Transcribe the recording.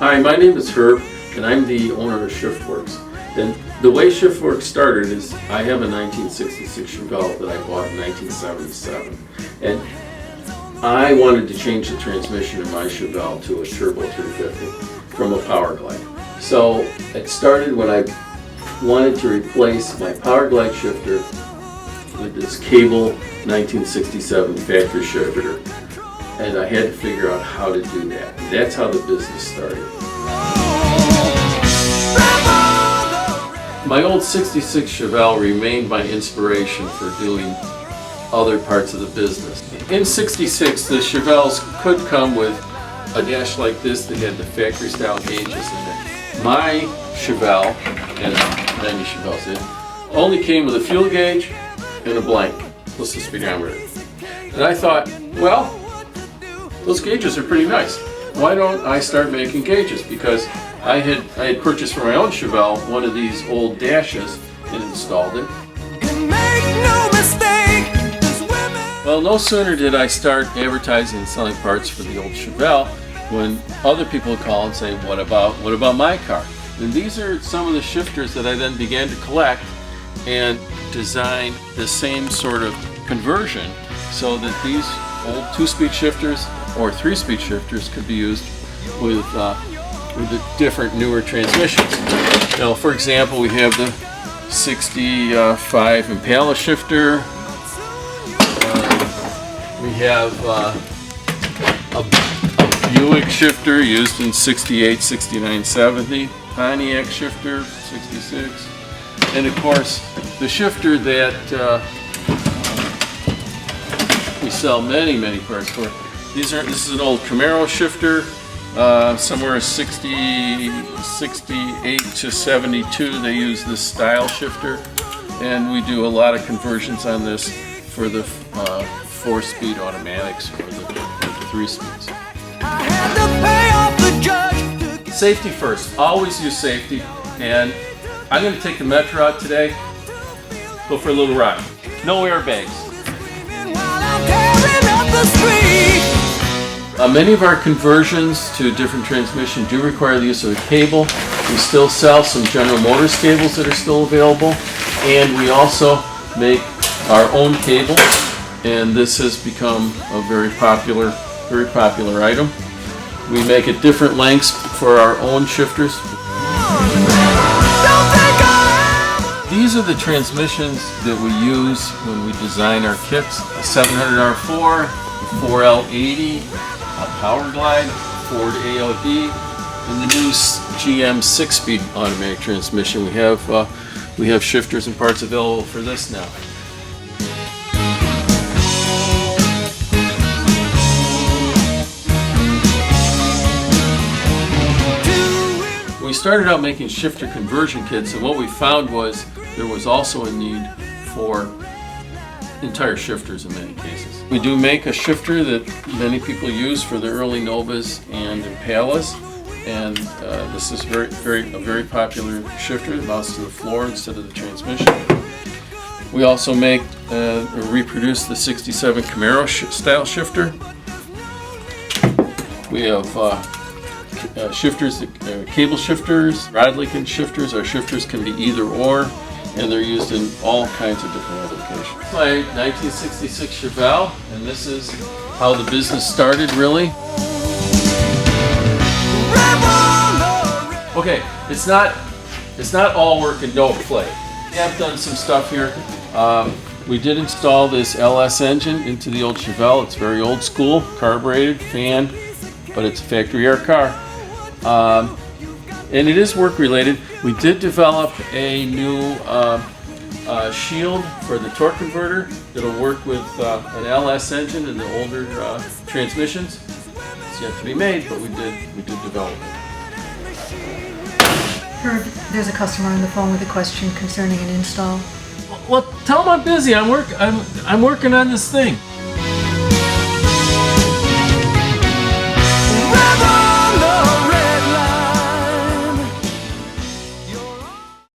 Hi, my name is Herb, and I'm the owner of Shiftworks. And the way Shiftworks started is I have a 1966 Chevelle that I bought in 1977. And I wanted to change the transmission in my Chevelle to a Turbo 350 from a Power Glide. So it started when I wanted to replace my Power Glide shifter with this cable 1967 factory shifter. And I had to figure out how to do that. And that's how the business started. My old 66 Chevelle remained my inspiration for doing other parts of the business. In 66, the Chevelles could come with a dash like this that had the factory style gauges in it. My Chevelle, and many Chevelles did, only came with a fuel gauge and a blank plus the speedometer. And I thought, well, those gauges are pretty nice. Why don't I start making gauges? Because I had purchased for my own Chevelle one of these old dashes and installed it. Well, no sooner did I start advertising and selling parts for the old Chevelle when other people would call and say, what about my car? And these are some of the shifters that I then began to collect and design the same sort of conversion so that these old 2-speed shifters or 3-speed shifters could be used with the different newer transmissions. Now, for example, we have the 65 Impala shifter. We have a Buick shifter used in 68, 69, 70. Pontiac shifter, 66. And of course, the shifter that we sell many parts for. This is an old Camaro shifter, somewhere 68 to 72. They use this style shifter, and we do a lot of conversions on this for the 4-speed automatics or the 3-speeds. Safety first. Always use safety. And I'm going to take the Metro out today. Go for a little ride. No airbags. Many of our conversions to different transmission do require the use of a cable. We still sell some General Motors cables that are still available, and we also make our own cable, and this has become a very popular item. We make at different lengths for our own shifters. These are the transmissions that we use when we design our kits. A 700R4, 4L80, a Power Glide, Ford AOD, and the new GM 6-speed automatic transmission. We have shifters and parts available for this now. We started out making shifter conversion kits, and what we found was there was also a need for entire shifters in many cases. We do make a shifter that many people use for the early Novas and Impalas, and this is a very popular shifter that mounts to the floor instead of the transmission. We also make reproduce the 67 Camaro style shifter. We have shifters, cable shifters, rod linkage shifters. Our shifters can be either or, and they're used in all kinds of different applications. My 1966 Chevelle, and this is how the business started, really. Okay, it's not all work and no play. We have done some stuff here. We did install this LS engine into the old Chevelle. It's very old school, carbureted, fan, but it's a factory air car. And it is work related. We did develop a new shield for the torque converter that'll work with an LS engine and the older transmissions. It's yet to be made, but we did develop it. Herb, there's a customer on the phone with a question concerning an install. Well, tell them I'm busy. I'm working on this thing.